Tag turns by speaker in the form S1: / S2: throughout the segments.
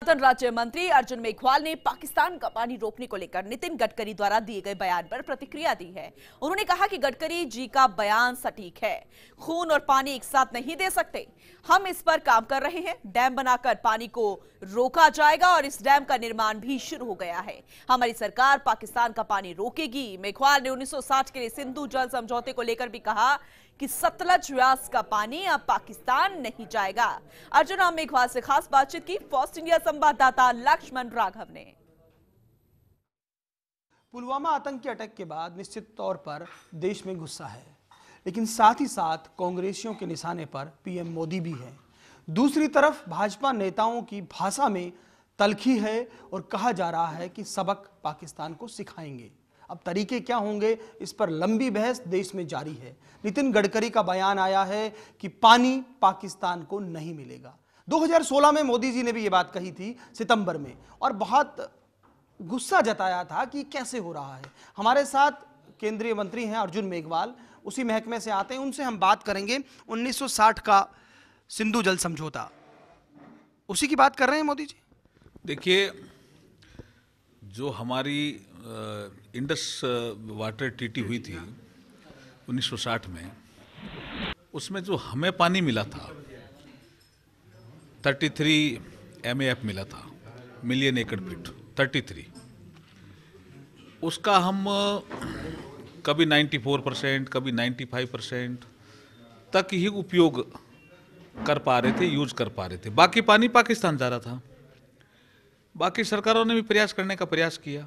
S1: राज्य मंत्री अर्जुन मेघवाल ने पाकिस्तान का पानी रोकने को लेकर नितिन गडकरी द्वारा दिए गए बयान पर प्रतिक्रिया दी है। उन्होंने कहा कि गडकरी जी का बयान सटीक है, खून और पानी एक साथ नहीं दे सकते। हम इस पर काम कर रहे हैं, डैम बनाकर पानी को रोका जाएगा और इस डैम का निर्माण भी शुरू हो गया है। हमारी सरकार पाकिस्तान का पानी रोकेगी। मेघवाल ने 1960 के लिए सिंधु जल समझौते को लेकर भी कहा कि सतलज व्यास का पानी अब पाकिस्तान नहीं जाएगा। अर्जुन राम मेघवाल से खास बातचीत की फास्ट इंडिया संवाददाता लक्ष्मण राघव ने।
S2: पुलवामा आतंकी अटैक के बाद निश्चित तौर पर देश में गुस्सा है, लेकिन साथ ही साथ कांग्रेसियों के निशाने पर पीएम मोदी भी है। दूसरी तरफ भाजपा नेताओं की भाषा में तल्खी है और कहा जा रहा है कि सबक पाकिस्तान को सिखाएंगे। अब तरीके क्या होंगे, इस पर लंबी बहस देश में जारी है। नितिन गडकरी का बयान आया है कि पानी पाकिस्तान को नहीं मिलेगा। 2016 में मोदी जी ने भी ये बात कही थी सितंबर में, और बहुत गुस्सा जताया था कि कैसे हो रहा है। हमारे साथ केंद्रीय मंत्री हैं अर्जुन मेघवाल, उसी महकमे से आते हैं, उनसे हम बात करेंगे। 1960 का सिंधु जल समझौता, उसी की बात कर रहे हैं मोदी जी।
S3: देखिए, जो हमारी इंडस वाटर ट्रीटी हुई थी 1960 में, उसमें जो हमें पानी मिला था 33 MAF मिला था, मिलियन एकड़ फीट 33। उसका हम कभी 94%, कभी 95% तक ही उपयोग कर पा रहे थे, यूज कर पा रहे थे। बाकी पानी पाकिस्तान जा रहा था। बाकी सरकारों ने भी प्रयास करने का प्रयास किया,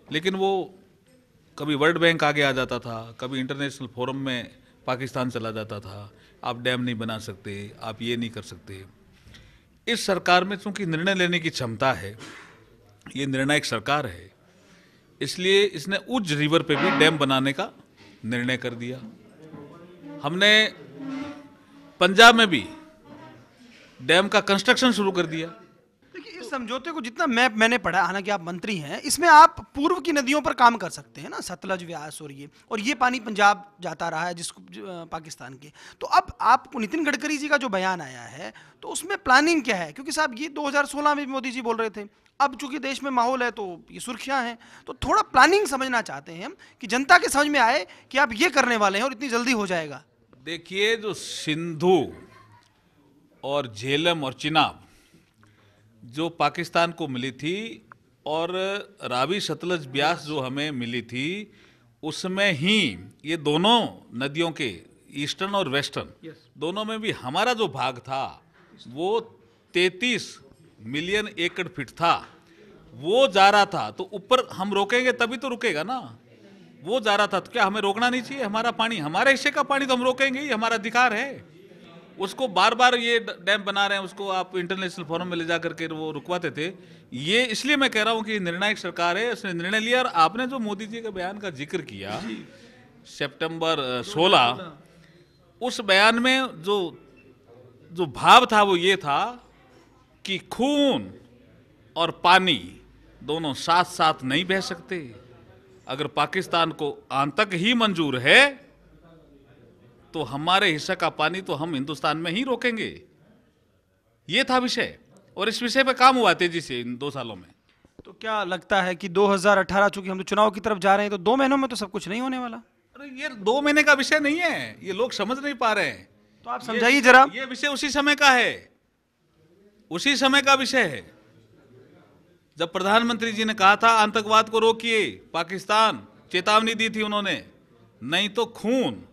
S3: लेकिन वो कभी वर्ल्ड बैंक आगे आ जाता था, कभी इंटरनेशनल फोरम में पाकिस्तान चला जाता था। आप डैम नहीं बना सकते, आप ये नहीं कर सकते। इस सरकार में चूंकि निर्णय लेने की क्षमता है, ये निर्णायक सरकार है, इसलिए इसने उज रिवर पे भी डैम बनाने का निर्णय कर दिया। हमने पंजाब में भी डैम का कंस्ट्रक्शन शुरू कर दिया।
S2: देखिए, इस समझौते को जितना मैंने पढ़ा, हालांकि आप मंत्री हैं, इसमें आप पूर्व की नदियों पर काम कर सकते हैं ना, सतलज, व्यास और ये पानी पंजाब जाता रहा है जिसको पाकिस्तान के। तो अब आपको नितिन गडकरी जी का जो बयान आया है, तो उसमें प्लानिंग क्या है? क्योंकि साहब ये 2016 में भी मोदी जी बोल रहे थे, अब चूंकि देश में माहौल है तो ये सुर्खियां हैं, तो थोड़ा प्लानिंग समझना चाहते हैं हम कि जनता के समझ में आए कि आप ये करने वाले हैं और इतनी जल्दी हो जाएगा।
S3: देखिए, जो सिंधु और झेलम और चिनाब जो पाकिस्तान को मिली थी, और रावी सतलज ब्यास जो हमें मिली थी, उसमें ही ये दोनों नदियों के ईस्टर्न और वेस्टर्न दोनों में भी हमारा जो भाग था वो 33 मिलियन एकड़ फीट था। वो जा रहा था, तो ऊपर हम रोकेंगे तभी तो रुकेगा ना। वो जा रहा था, तो क्या हमें रोकना नहीं चाहिए? हमारा पानी, हमारे हिस्से का पानी तो हम रोकेंगे ही, हमारा अधिकार है। उसको बार बार ये डैम बना रहे हैं, उसको आप इंटरनेशनल फोरम में ले जा करके वो रुकवाते थे। ये इसलिए मैं कह रहा हूँ कि निर्णायक सरकार है, उसने निर्णय लिया। और आपने जो मोदी जी के बयान का जिक्र किया सितंबर 16, उस बयान में जो भाव था वो ये था कि खून और पानी दोनों साथ साथ नहीं बह सकते। अगर पाकिस्तान को आतंक ही मंजूर है तो हमारे हिस्से का पानी तो हम हिंदुस्तान में ही रोकेंगे। ये था विषय, और इस विषय पे काम हुआ तेजी से इन 2 सालों में।
S2: तो क्या लगता है कि 2018, चूंकि हम तो चुनाव की तरफ जा रहे हैं, तो 2 महीनों में तो सब कुछ नहीं होने वाला?
S3: अरे ये 2 महीने का विषय नहीं है, ये लोग समझ नहीं पा रहे हैं।
S2: तो आप समझाइए जरा।
S3: ये विषय उसी समय का है, उसी समय का विषय है जब प्रधानमंत्री जी ने कहा था आतंकवाद को रोकिए। पाकिस्तान चेतावनी दी थी उन्होंने, नहीं तो खून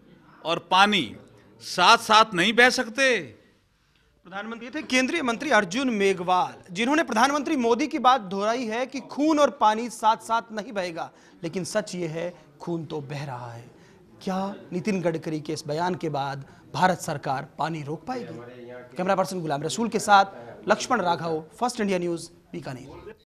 S3: और पानी साथ साथ नहीं बह सकते।
S2: प्रधानमंत्री थे केंद्रीय मंत्री अर्जुन मेघवाल, जिन्होंने प्रधानमंत्री मोदी की बात दोहराई है कि खून और पानी साथ साथ नहीं बहेगा, लेकिन सच ये है खून तो बह रहा है। क्या नितिन गडकरी के इस बयान के बाद भारत सरकार पानी रोक पाएगी? कैमरा पर्सन गुलाम रसूल के साथ Lakshman Raghav, first India news, Bikaner.